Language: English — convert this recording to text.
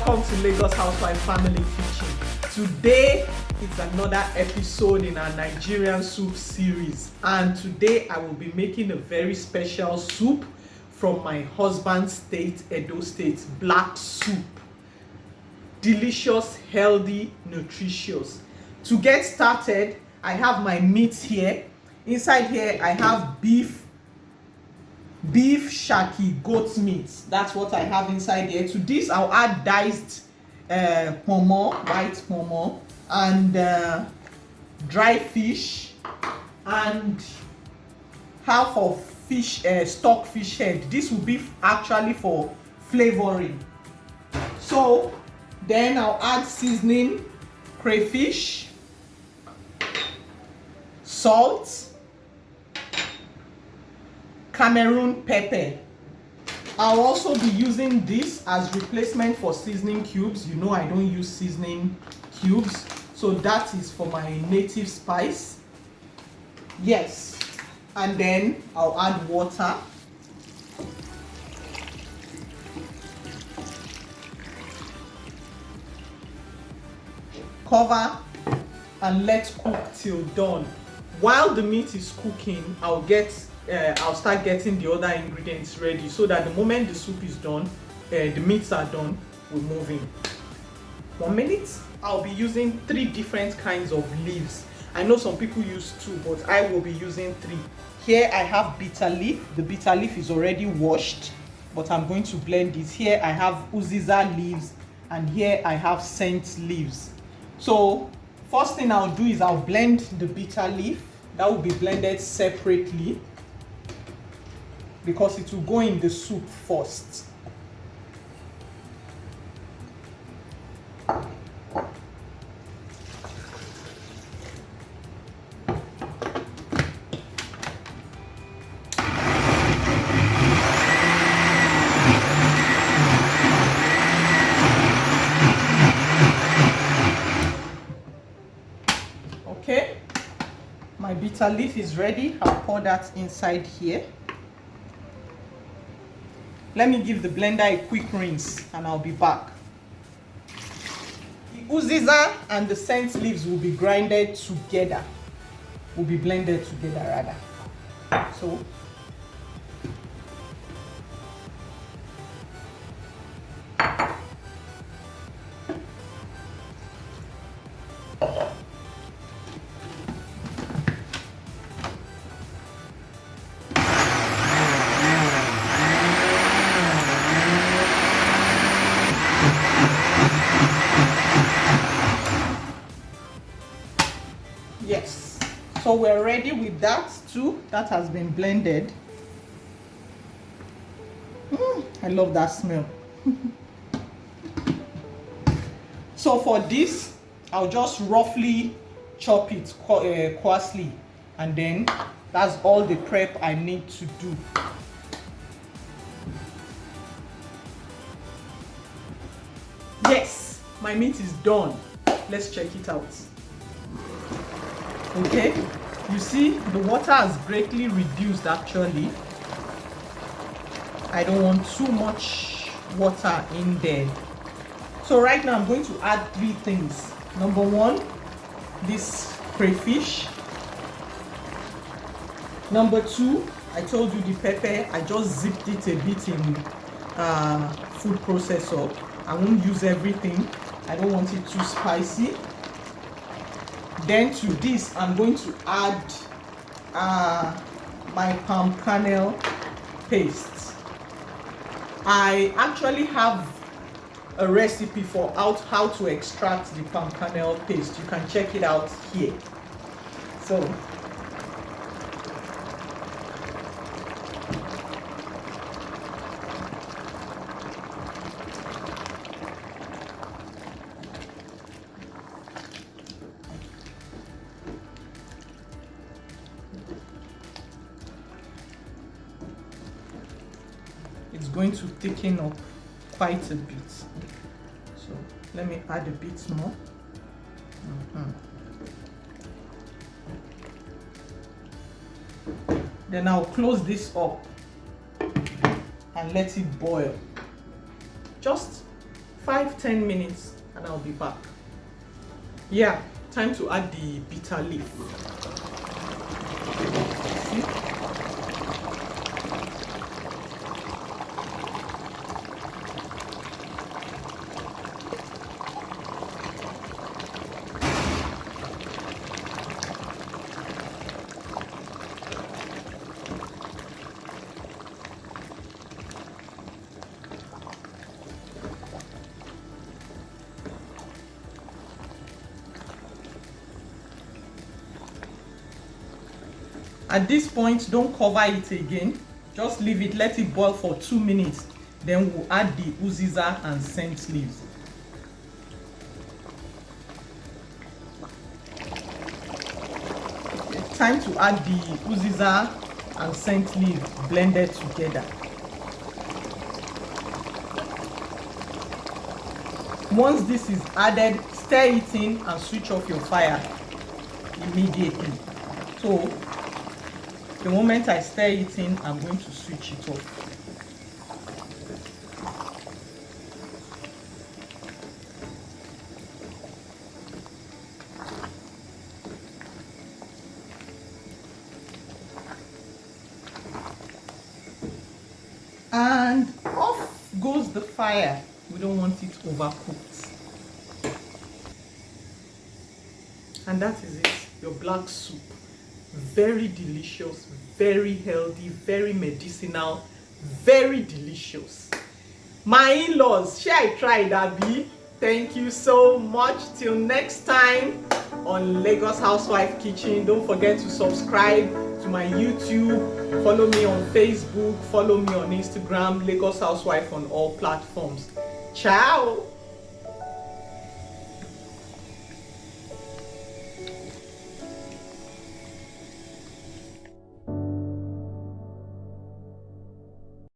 Welcome to Lagos Housewife Family Kitchen. Today it's another episode in our Nigerian soup series, and today I will be making a very special soup from my husband's state, Edo State, black soup. Delicious, healthy, nutritious. To get started, I have my meat here. Inside here I have beef SHAKI, goat meat. That's what I have inside here. To this I'll add diced PONMO, white PONMO, and dry fish, and half of fish, stock fish head. This will be actually for flavoring. So then I'll add seasoning, crayfish, salt, CAMEROON pepper. I'll also be using this as replacement for seasoning cubes. You know I don't use seasoning cubes, so that is for my native spice. Yes, and then I'll add water. Cover and let cook till done. While the meat is cooking, I'll start getting the other ingredients ready, so that the moment the soup is done, the meats are done, we're moving. 1 minute. I'll be using 3 different kinds of leaves. I know some people use 2, but I will be using 3. Here I have bitter leaf. The bitter leaf is already washed, but I'm going to blend it. Here I have UZIZA leaves, and here I have scent leaves. So first thing I'll do is I'll blend the bitter leaf. That will be blended separately because it will go in the soup first. Okay, my bitter leaf is ready. I'll pour that inside here. Let me give the blender a quick rinse and I'll be back. The UZIZA and the scent leaves will be grinded together. Will be blended together rather. So yes, so we're ready with that too. That has been blended. I love that smell. So for this, I'll just roughly chop it coarsely, and then that's all the prep I need to do. Yes, my meat is done. Let's check it out. Okay, you see the water has greatly reduced actually. I don't want too much water in there. So right now I'm going to add 3 things. Number 1, this crayfish. Number 2, I told you the pepper, I just zipped it a bit in food processor. I won't use everything. I don't want it too spicy. Then to this, I'm going to add my palm kernel paste. I actually have a recipe for how to extract the palm kernel paste. You can check it out here. So it's going to thicken up quite a bit. So let me add a bit more. Then I'll close this up and let it boil. Just 5-10 minutes and I'll be back. Yeah, time to add the bitter leaf. See? At this point, don't cover it again. Just leave it, let it boil for 2 minutes. Then we'll add the UZIZA and scent leaves. It's time to add the UZIZA and scent leaf blended together. Once this is added, stir it in and switch off your fire immediately. So the moment I stir it in, I'm going to switch it off. And off goes the fire. We don't want it overcooked. And that is it, your black soup. Very delicious, very healthy, very medicinal, very delicious. My in-laws, shall I try that, Abby? Thank you so much. Till next time on Lagos Housewife Kitchen. Don't forget to subscribe to my YouTube. Follow me on Facebook. Follow me on Instagram. Lagos Housewife on all platforms. Ciao.